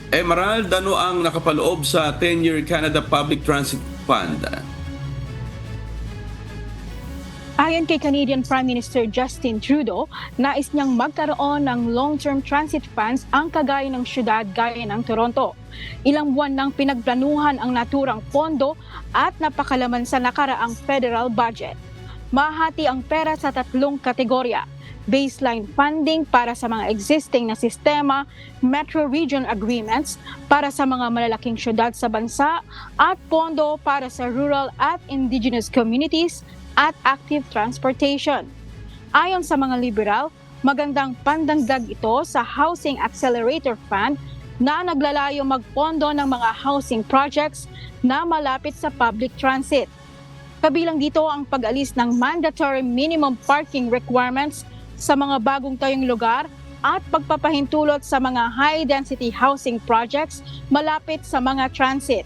Emerald, ano ang nakapaloob sa 10-year Canada Public Transit Fund? Ayon kay Canadian Prime Minister Justin Trudeau, nais niyang magkaroon ng long-term transit funds ang kagaya ng syudad gaya ng Toronto. Ilang buwan nang pinagplanuhan ang naturang pondo at napakalaman sa nakaraang federal budget. Mahati ang pera sa tatlong kategorya: baseline funding para sa mga existing na sistema, metro region agreements para sa mga malalaking syudad sa bansa, at pondo para sa rural at indigenous communities at active transportation. Ayon sa mga liberal, magandang pandagdag ito sa Housing Accelerator Fund na naglalayo magpondo ng mga housing projects na malapit sa public transit. Kabilang dito ang pag-alis ng mandatory minimum parking requirements sa mga bagong tayong lugar at pagpapahintulot sa mga high-density housing projects malapit sa mga transit.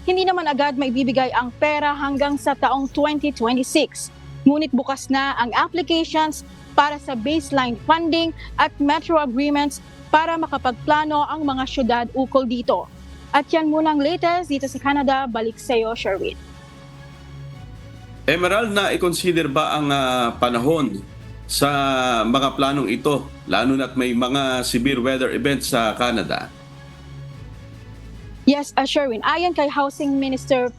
Hindi naman agad maibibigay ang pera hanggang sa taong 2026. Ngunit bukas na ang applications para sa baseline funding at metro agreements para makapagplano ang mga syudad ukol dito. At yan muna ang latest dito sa Canada. Balik sa iyo, Sherwin. Emerald, na i-consider ba ang panahon sa mga planong ito, lalo na't may mga severe weather events sa Canada? Yes, Sherwin. Ayon kay Housing Minister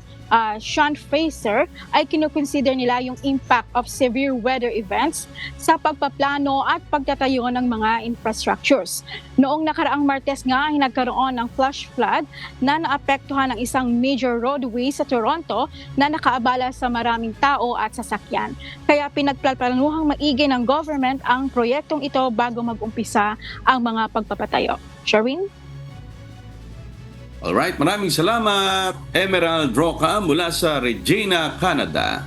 Sean Fraser, ay kinukonsider nila yung impact of severe weather events sa pagpaplano at pagtatayo ng mga infrastructures. Noong nakaraang Martes nga, nagkaroon ng flash flood na naapektuhan ng isang major roadway sa Toronto na nakaabala sa maraming tao at sasakyan. Kaya pinagplanuhang maigi ng government ang proyektong ito bago mag-umpisa ang mga pagpapatayo. Sherwin? Alright, maraming salamat, Emerald Roca mula sa Regina, Canada.